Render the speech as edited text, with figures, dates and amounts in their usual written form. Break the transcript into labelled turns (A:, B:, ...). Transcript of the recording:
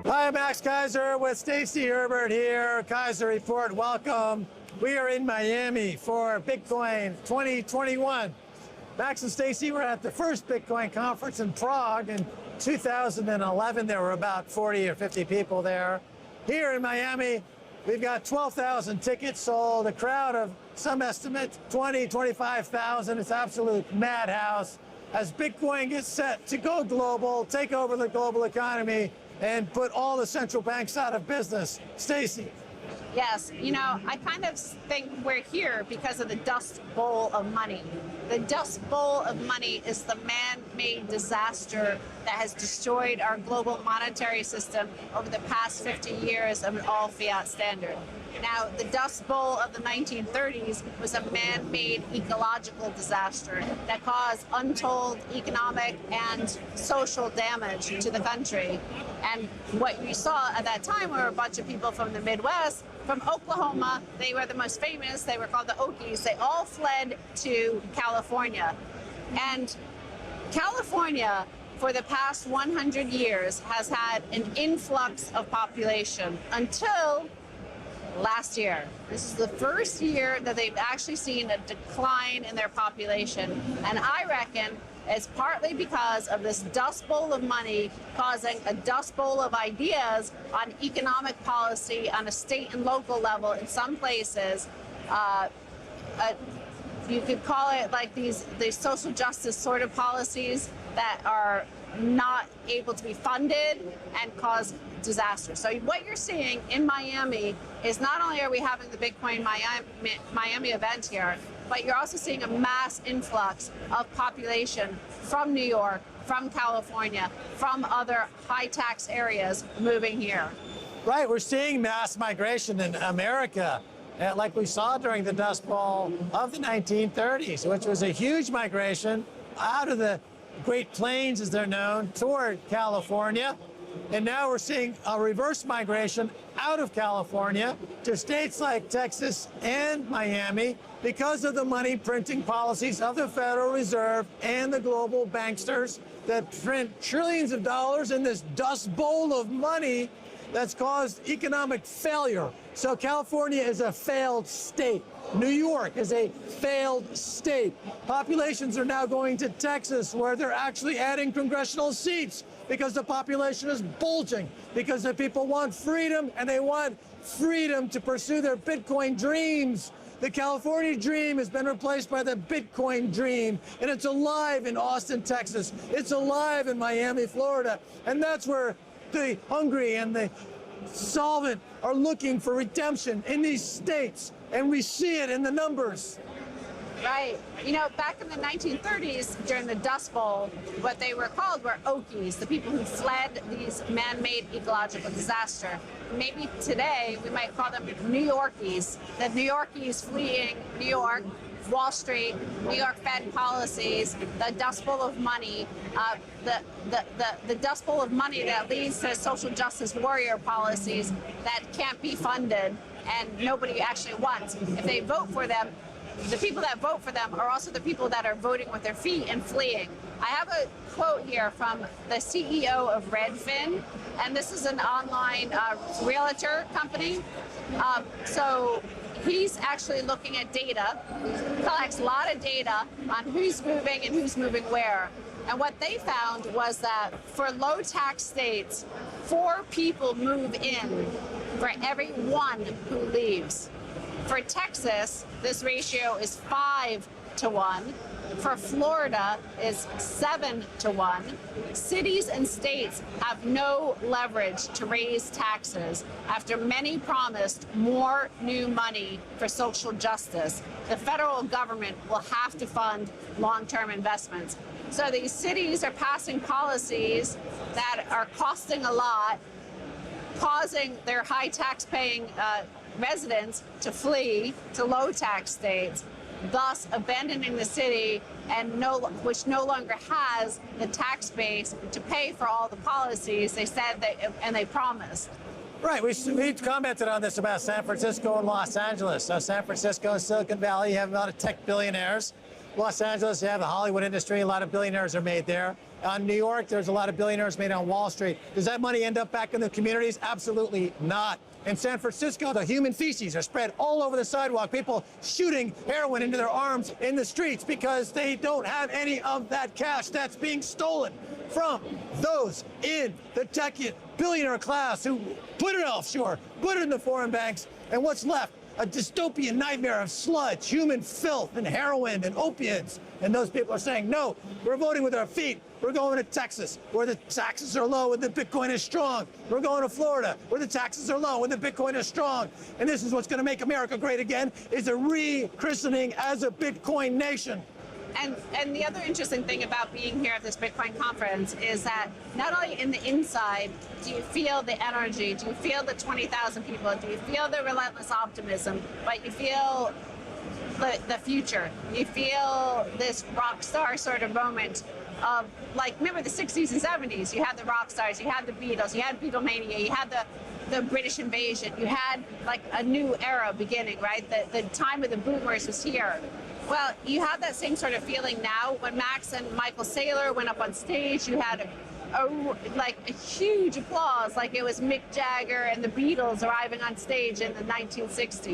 A: Hi, Max Keiser with Stacy Herbert here. Keiser Report, welcome. We are in Miami for Bitcoin 2021. Max and Stacy were at the first Bitcoin conference in Prague in 2011. There were about 40 or 50 people there. Here in Miami, we've got 12,000 tickets sold, a crowd of, some estimate, 20, 25,000. It's absolute madhouse as Bitcoin gets set to go global, take over the global economy, and put all the central banks out of business. Stacy.
B: Yes, you know, I kind of think we're here because of the Dust Bowl of money. The Dust Bowl of money is the man-made disaster that has destroyed our global monetary system over the past 50 years of an all-fiat standard. Now, the Dust Bowl of the 1930s was a man-made ecological disaster that caused untold economic and social damage to the country. And what you saw at that time were a bunch of people from the Midwest, from Oklahoma. They were the most famous. They were called the Okies. They all fled to California. And California, for the past 100 years, has had an influx of population until last year. This is the first year that they've actually seen a decline in their population. And I reckon it's partly because of this dust bowl of money causing a dust bowl of ideas on economic policy on a state and local level in some places. You could call it like these social justice sort of policies that are not able to be funded and cause disaster. So what you're seeing in Miami is not only are we having the Bitcoin Miami event here, but you're also seeing a mass influx of population from New York, from California, from other high tax areas moving here.
A: Right, we're seeing mass migration in America, like we saw during the Dust Bowl of the 1930s, which was a huge migration out of the Great Plains, as they're known, toward California. And now we're seeing a reverse migration out of California to states like Texas and Miami because of the money printing policies of the Federal Reserve and the global banksters that print trillions of dollars in this dust bowl of money that's caused economic failure. So California is a failed state. New York is a failed state. Populations are now going to Texas, where they're actually adding congressional seats because the population is bulging, because the people want freedom, and they want freedom to pursue their Bitcoin dreams. The California dream has been replaced by the Bitcoin dream, and it's alive in Austin, Texas. It's alive in Miami, Florida, and that's where the hungry and the solvent are looking for redemption in these states, and we see it in the numbers.
B: Right. You know, back in the 1930s, during the Dust Bowl, what they were called were Okies, the people who fled these man-made ecological disaster. Maybe today we might call them New Yorkies, the New Yorkies fleeing New York, Wall Street, New York Fed policies, the dust bowl of money, the dust bowl of money that leads to social justice warrior policies that can't be funded and nobody actually wants. If they vote for them, the people that vote for them are also the people that are voting with their feet and fleeing. I have a quote here from the CEO of Redfin, and this is an online realtor company. So he's actually looking at data, collects a lot of data on who's moving and who's moving where. And what they found was that for low tax states, 4 people move in for every 1 who leaves. For Texas, this ratio is 5 to 1. For Florida, is 7 to 1. Cities and states have no leverage to raise taxes after many promised more new money for social justice. The federal government will have to fund long-term investments. So these cities are passing policies that are costing a lot, causing their high tax-paying residents to flee to low tax states, thus abandoning the city and which no longer has the tax base to pay for all the policies they said they promised.
A: Right, we commented on this about San Francisco and Los Angeles. So San Francisco and Silicon Valley, you have a lot of tech billionaires. Los Angeles, you have the Hollywood industry, a lot of billionaires are made there. on New York, there's a lot of billionaires made on Wall Street. Does that money end up back in the communities? Absolutely not. In San Francisco, the human feces are spread all over the sidewalk, people shooting heroin into their arms in the streets because they don't have any of that cash that's being stolen from those in the tech billionaire class who put it offshore, put it in the foreign banks, and what's left? A dystopian nightmare of sludge, human filth, and heroin, and opiates. And those people are saying, no, we're voting with our feet. We're going to Texas, where the taxes are low and the Bitcoin is strong. We're going to Florida, where the taxes are low and the Bitcoin is strong. And this is what's going to make America great again, is a re-christening as a Bitcoin nation.
B: And the other interesting thing about being here at this Bitcoin conference is that not only in the inside do you feel the energy, do you feel the 20,000 people, do you feel the relentless optimism, but you feel the future. You feel this rock star sort of moment of, like, remember the 60s and 70s, you had the rock stars, you had the Beatles, you had Beatlemania, you had the British invasion, you had like a new era beginning, right? The time of the boomers was here. Well, you have that same sort of feeling now. When Max and Michael Saylor went up on stage, you had a huge applause, like it was Mick Jagger and the Beatles arriving on stage in the 1960s.